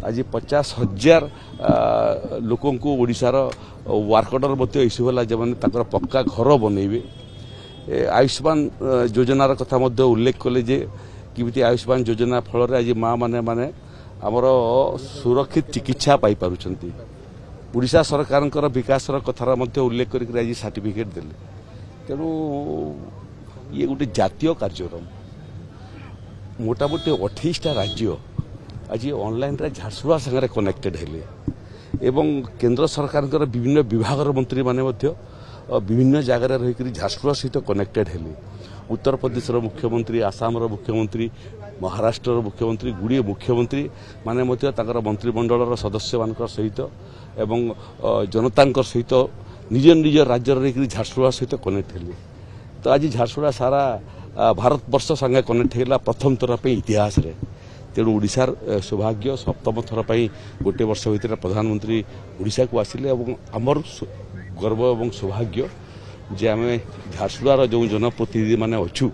आज 50,000 लोक ओडार work order issue जो मैंने पक्का घर बनइबे आयुष्मान योजनार कथा उल्लेख कले जे किमिति आयुष्मान योजना फल आज माँ माने माने आमर सुरक्षित चिकित्सा पाई पारुछंती ओडिशा सरकार विकास कथार उल्लेख कर आज सर्टिफिकेट देले तेणु ये गोटे जातीय कार्यक्रम मोटामोटी 28टा राज्य आज ऑनलाइन रे झारसुगुड़ा संगे कनेक्टेड हेले एवं केंद्र सरकार विभिन्न विभाग मंत्री माने विभिन्न जगार रहीकि झारसुगुड़ा सहित कनेक्टेड हेले उत्तर प्रदेश मुख्यमंत्री आसाम मुख्यमंत्री महाराष्ट्र मुख्यमंत्री गुड़िए मुख्यमंत्री माने मंत्रिमंडल सदस्य मान सहित एवं जनता सहित निज निज राज्य रहीकि झारसुगुड़ा सहित कनेक्ट हेले तो आज झारसुगुड़ा सारा भारत वर्ष संगे कनेक्ट होगा प्रथम थर पर इतिहास रे तेणु ओडिशार सौभाग्य सप्तम थर पर गोटे वर्ष भर प्रधानमंत्री ओडिशा को आसिले आमर गर्व और सौभाग्य जे आम झारसुगुड़ार जो जनप्रतिनिधि माने अच्छु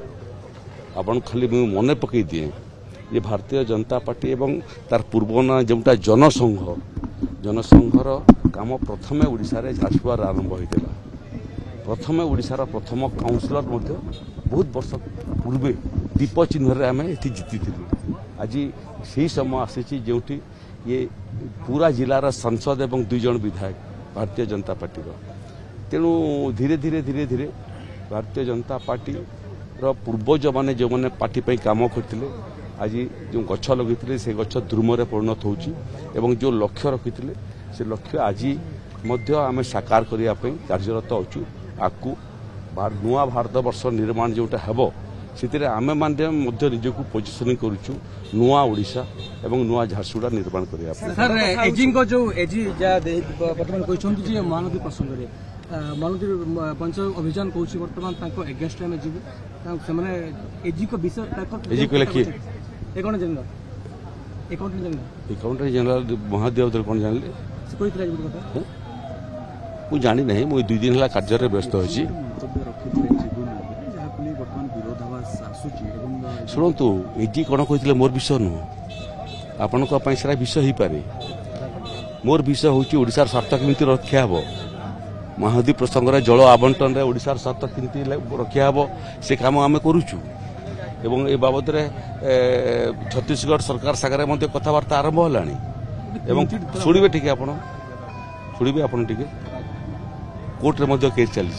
आपन खाली मन पकई दिए ये भारतीय जनता पार्टी एवं तार पूर्व ना जोटा जनसंघर काम प्रथम ओडिशा रे झारसुगुड़ा आरंभ होता प्रथम ओडिशार प्रथम काउंसिलर बहुत वर्ष पूर्वे दीप चिन्ह आम ये जीति आज से समय आसी जो ये पूरा जिलार सांसद एवं 2 जन विधायक भारतीय जनता पार्टी तेणु धीरे धीरे धीरे धीरे भारतीय जनता पार्टी पूर्वज मैंने जो मैंने पार्टी पर काम करते आज जो गछ लगे से गछ द्रुम परिणत हो जो लक्ष्य रखी से लक्ष्य आज आम साकार करने कार्यरत अच्छु आकु नुआ भारत वर्ष निर्माण जोटा हेब से आमे माने निजक पोजिशनिंग करुचु नुआ ओडिशा एवं नुआ झारसुगुड़ा निर्माण करने सर एजी को जो एजी वर्तमान कहते महानदी प्रसंग में महानदी पंच अभियान कौन वर्तमान एगेन्स्ट में जीव से एजी को विषय एजी कहले कि अकाउंटेंट जनरल महादेव कौन जानले से कोई मुझे जानी नहीं मुझे 2 दिन है कार्य व्यस्त होची शुणु एजी कौन कहते मोर विषय नुह आपण सारा विषय हो पारे मोर विषय हूँ ओडिशार स्वार्थ केमिति रक्षा हे महानदी प्रसंग में जल आवंटन में ओडिशार स्वार्थ केमिति रक्षा हे से काम आम करुचु एवं ए बाबद छत्तीसगढ़ सरकार सागर कथबार्ता आरंभ होलानी शुणवे टे आप शुणवे आप कोर्ट रे केस चली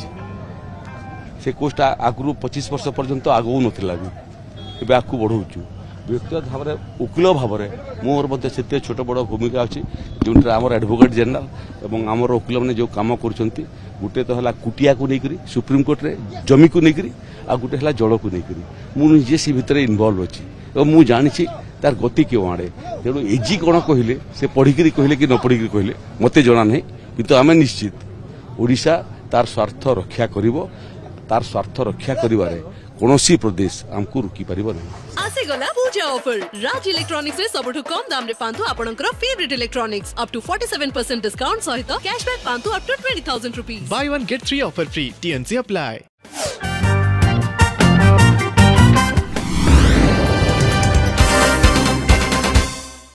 से कोर्ट आगु 25 वर्ष पर्यंत आगू नाला भी आगू बढ़ाऊँ व्यक्तिगत भाव में वकिल भाव में मोर से छोट बड़ भूमिका अच्छी जो आम एडवोकेट जनरल और आमर वकिल मैंने जो कम कर गोटे तो है कुटिया को लेकर सुप्रीम कोर्ट रे जमी को लेकर आ गोटे है जल को लेकर मुझे सी भितर इनवल्व अच्छी और मुझे जानी तार गति क्यों आड़े तेणु एजी कौन कहले से पढ़िकी कहले कि न पढ़िकी कहले मत जना नहीं किंतु आम निश्चित ओडिशा तार स्वार्थ रक्षा करिवो तार स्वार्थ रक्षा करिवारे कोनोसी प्रदेश हमको रुकी परिबो नहीं आसे गला पूजा ऑफर राज इलेक्ट्रॉनिक्स रे सबठु कम दाम रे पांतु आपनकर favourite electronics up to 47% discount सहित कैशबैक पांतु up to 20,000 rupees buy 1 get 3 offer free TNC apply.